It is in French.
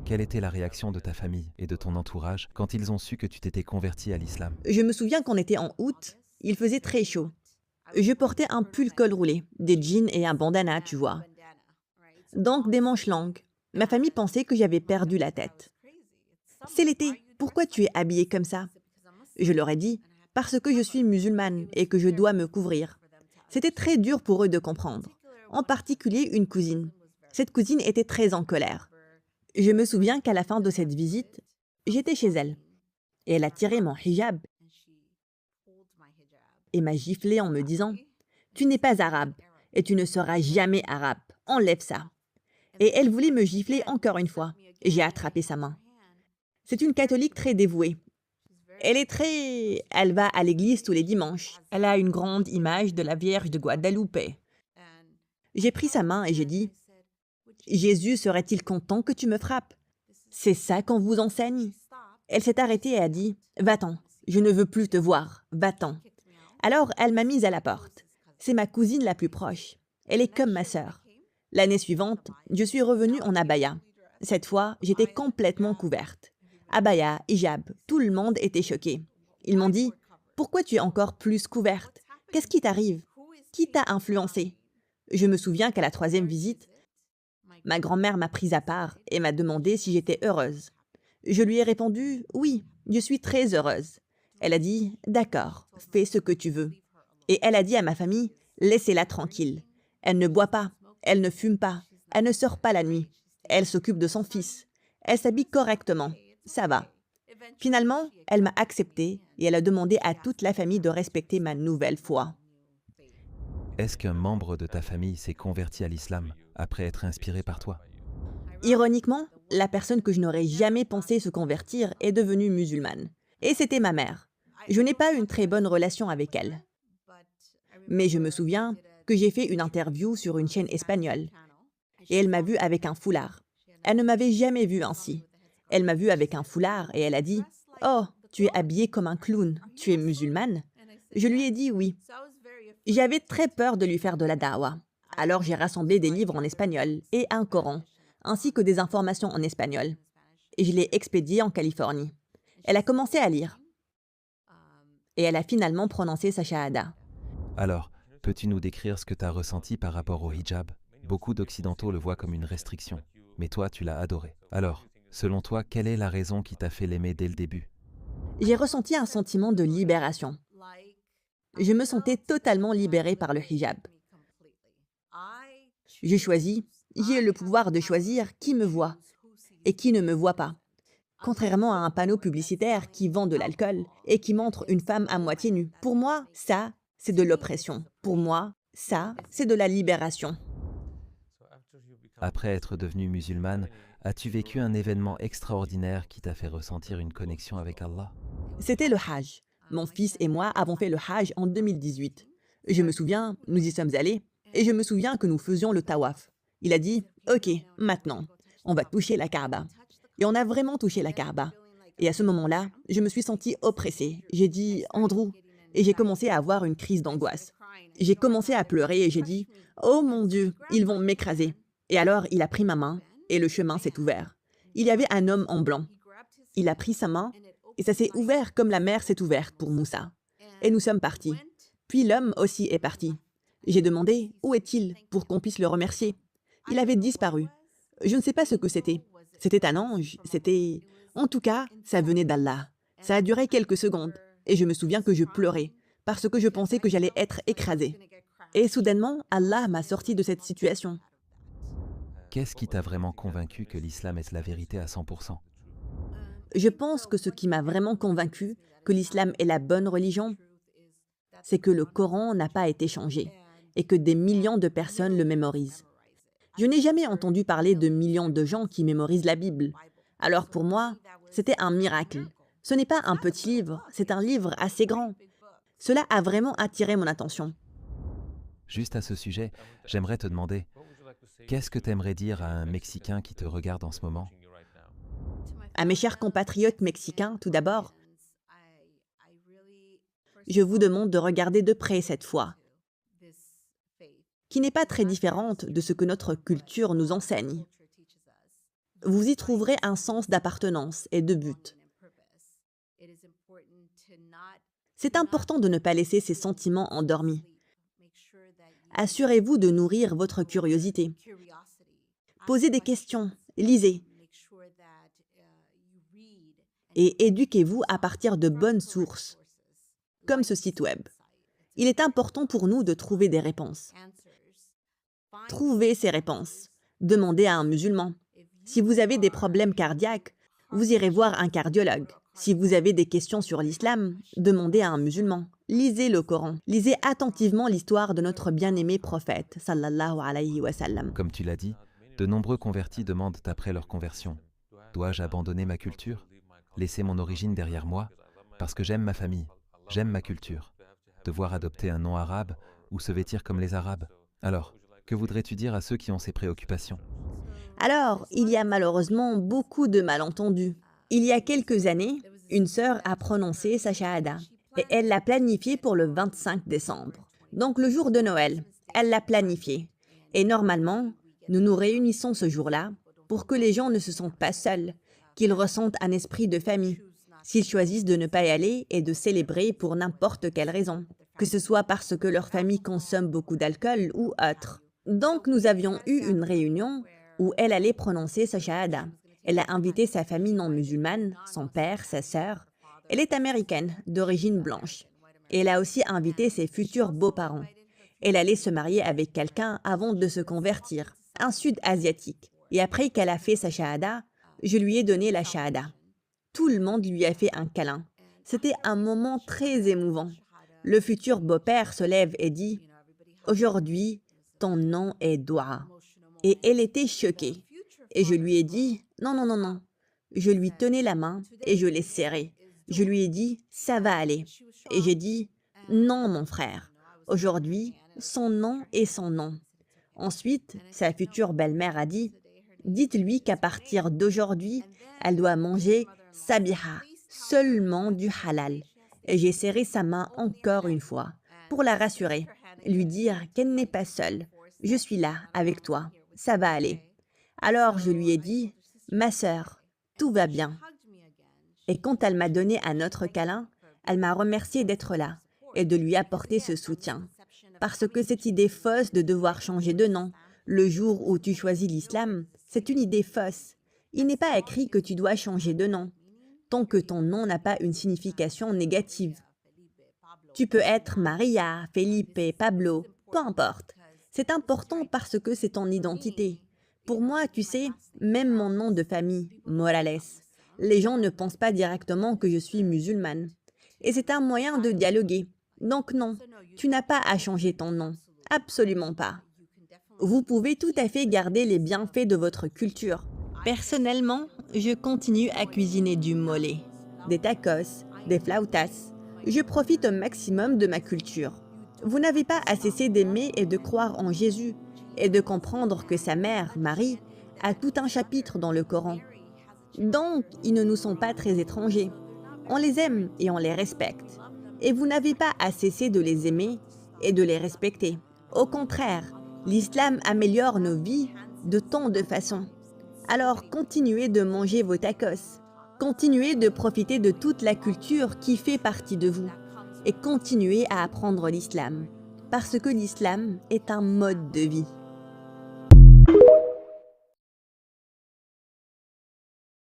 Quelle était la réaction de ta famille et de ton entourage quand ils ont su que tu t'étais converti à l'islam? Je me souviens qu'on était en août, il faisait très chaud. Je portais un pull col roulé, des jeans et un bandana, tu vois. Donc des manches longues. Ma famille pensait que j'avais perdu la tête. C'est l'été, pourquoi tu es habillée comme ça? Je leur ai dit, parce que je suis musulmane et que je dois me couvrir. C'était très dur pour eux de comprendre, en particulier une cousine. Cette cousine était très en colère. Je me souviens qu'à la fin de cette visite, j'étais chez elle et elle a tiré mon hijab et m'a giflé en me disant: Tu n'es pas arabe et tu ne seras jamais arabe. Enlève ça. Et elle voulait me gifler encore une fois. J'ai attrapé sa main. C'est une catholique très dévouée. Elle va à l'église tous les dimanches. Elle a une grande image de la Vierge de Guadalupe. J'ai pris sa main et j'ai dit: Jésus serait-il content que tu me frappes? C'est ça qu'on vous enseigne? Elle s'est arrêtée et a dit: Va-t'en, je ne veux plus te voir, va-t'en. Alors elle m'a mise à la porte. C'est ma cousine la plus proche. Elle est comme ma sœur. L'année suivante, je suis revenue en abaya. Cette fois, j'étais complètement couverte. Abaya, hijab, tout le monde était choqué. Ils m'ont dit: Pourquoi tu es encore plus couverte? Qu'est-ce qui t'arrive? Qui t'a influencé? Je me souviens qu'à la troisième visite, ma grand-mère m'a prise à part et m'a demandé si j'étais heureuse. Je lui ai répondu: Oui, je suis très heureuse. Elle a dit: D'accord, fais ce que tu veux. Et elle a dit à ma famille: Laissez-la tranquille. Elle ne boit pas, elle ne fume pas, elle ne sort pas la nuit. Elle s'occupe de son fils. Elle s'habille correctement. Ça va. Finalement, elle m'a acceptée et elle a demandé à toute la famille de respecter ma nouvelle foi. Est-ce qu'un membre de ta famille s'est converti à l'islam après être inspiré par toi? Ironiquement, la personne que je n'aurais jamais pensé se convertir est devenue musulmane. Et c'était ma mère. Je n'ai pas une très bonne relation avec elle. Mais je me souviens que j'ai fait une interview sur une chaîne espagnole et elle m'a vue avec un foulard. Elle ne m'avait jamais vue ainsi. Elle m'a vue avec un foulard et elle a dit: Oh, tu es habillée comme un clown, tu es musulmane? Je lui ai dit oui. J'avais très peur de lui faire de la dawa. Alors j'ai rassemblé des livres en espagnol et un Coran, ainsi que des informations en espagnol. Et je l'ai expédié en Californie. Elle a commencé à lire et elle a finalement prononcé sa shahada. Alors, peux-tu nous décrire ce que tu as ressenti par rapport au hijab? Beaucoup d'Occidentaux le voient comme une restriction, mais toi, tu l'as adoré. Alors, selon toi, quelle est la raison qui t'a fait l'aimer dès le début? J'ai ressenti un sentiment de libération. Je me sentais totalement libérée par le hijab. Je choisis, j'ai le pouvoir de choisir qui me voit et qui ne me voit pas. Contrairement à un panneau publicitaire qui vend de l'alcool et qui montre une femme à moitié nue. Pour moi, ça, c'est de l'oppression. Pour moi, ça, c'est de la libération. Après être devenue musulmane, as-tu vécu un événement extraordinaire qui t'a fait ressentir une connexion avec Allah? C'était le Hajj. Mon fils et moi avons fait le Hajj en 2018. Je me souviens, nous y sommes allés, et je me souviens que nous faisions le tawaf. Il a dit: Ok, maintenant, on va toucher la Kaaba. Et on a vraiment touché la Kaaba. Et à ce moment-là, je me suis sentie oppressée. J'ai dit: Andrew. Et j'ai commencé à avoir une crise d'angoisse. J'ai commencé à pleurer et j'ai dit: Oh mon Dieu, ils vont m'écraser. Et alors, il a pris ma main et le chemin s'est ouvert. Il y avait un homme en blanc. Il a pris sa main et ça s'est ouvert comme la mer s'est ouverte pour Moussa. Et nous sommes partis. Puis l'homme aussi est parti. J'ai demandé: Où est-il pour qu'on puisse le remercier? Il avait disparu. Je ne sais pas ce que c'était. C'était un ange, c'était... En tout cas, ça venait d'Allah. Ça a duré quelques secondes. Et je me souviens que je pleurais, parce que je pensais que j'allais être écrasée. Et soudainement, Allah m'a sorti de cette situation. Qu'est-ce qui t'a vraiment convaincu que l'islam est la vérité à 100%? Je pense que ce qui m'a vraiment convaincue que l'islam est la bonne religion, c'est que le Coran n'a pas été changé et que des millions de personnes le mémorisent. Je n'ai jamais entendu parler de millions de gens qui mémorisent la Bible. Alors pour moi, c'était un miracle. Ce n'est pas un petit livre, c'est un livre assez grand. Cela a vraiment attiré mon attention. Juste à ce sujet, j'aimerais te demander, qu'est-ce que tu aimerais dire à un Mexicain qui te regarde en ce moment? À mes chers compatriotes mexicains, tout d'abord, je vous demande de regarder de près cette foi, qui n'est pas très différente de ce que notre culture nous enseigne. Vous y trouverez un sens d'appartenance et de but. C'est important de ne pas laisser ces sentiments endormis. Assurez-vous de nourrir votre curiosité. Posez des questions, lisez et éduquez-vous à partir de bonnes sources, comme ce site web. Il est important pour nous de trouver des réponses. Trouvez ces réponses. Demandez à un musulman. Si vous avez des problèmes cardiaques, vous irez voir un cardiologue. Si vous avez des questions sur l'islam, demandez à un musulman. Lisez le Coran. Lisez attentivement l'histoire de notre bien-aimé prophète, sallallahu alayhi wa sallam. Comme tu l'as dit, de nombreux convertis demandent après leur conversion. Dois-je abandonner ma culture? Laisser mon origine derrière moi? Parce que j'aime ma famille, j'aime ma culture. Devoir adopter un nom arabe ou se vêtir comme les Arabes? Alors, que voudrais-tu dire à ceux qui ont ces préoccupations? Alors, il y a malheureusement beaucoup de malentendus. Il y a quelques années, une sœur a prononcé sa shahada et elle l'a planifiée pour le 25 décembre. Donc le jour de Noël, elle l'a planifié. Et normalement, nous nous réunissons ce jour-là pour que les gens ne se sentent pas seuls, qu'ils ressentent un esprit de famille, s'ils choisissent de ne pas y aller et de célébrer pour n'importe quelle raison, que ce soit parce que leur famille consomme beaucoup d'alcool ou autre. Donc nous avions eu une réunion où elle allait prononcer sa shahada. Elle a invité sa famille non musulmane, son père, sa sœur. Elle est américaine, d'origine blanche. Et elle a aussi invité ses futurs beaux-parents. Elle allait se marier avec quelqu'un avant de se convertir, un sud-asiatique. Et après qu'elle a fait sa shahada, je lui ai donné la shahada. Tout le monde lui a fait un câlin. C'était un moment très émouvant. Le futur beau-père se lève et dit « Aujourd'hui, ton nom est Doua ». Et elle était choquée. Et je lui ai dit « Non, non, non, non ». Je lui tenais la main et je l'ai serrée. Je lui ai dit « Ça va aller ». Et j'ai dit « Non, mon frère. Aujourd'hui, son nom est son nom ». Ensuite, sa future belle-mère a dit « Dites-lui qu'à partir d'aujourd'hui, elle doit manger sabiha, seulement du halal ». Et j'ai serré sa main encore une fois pour la rassurer, lui dire qu'elle n'est pas seule. Je suis là avec toi, ça va aller. Alors je lui ai dit « Ma sœur, tout va bien ». Et quand elle m'a donné un autre câlin, elle m'a remercié d'être là et de lui apporter ce soutien. Parce que cette idée fausse de devoir changer de nom le jour où tu choisis l'islam, c'est une idée fausse. Il n'est pas écrit que tu dois changer de nom, tant que ton nom n'a pas une signification négative. Tu peux être Maria, Felipe, Pablo, peu importe. C'est important parce que c'est ton identité. Pour moi, tu sais, même mon nom de famille, Morales, les gens ne pensent pas directement que je suis musulmane. Et c'est un moyen de dialoguer. Donc non, tu n'as pas à changer ton nom. Absolument pas. Vous pouvez tout à fait garder les bienfaits de votre culture. Personnellement, je continue à cuisiner du mole, des tacos, des flautas. Je profite au maximum de ma culture. Vous n'avez pas à cesser d'aimer et de croire en Jésus et de comprendre que sa mère, Marie, a tout un chapitre dans le Coran. Donc, ils ne nous sont pas très étrangers. On les aime et on les respecte. Et vous n'avez pas à cesser de les aimer et de les respecter. Au contraire, l'islam améliore nos vies de tant de façons. Alors, continuez de manger vos tacos. Continuez de profiter de toute la culture qui fait partie de vous. Et continuez à apprendre l'islam. Parce que l'islam est un mode de vie.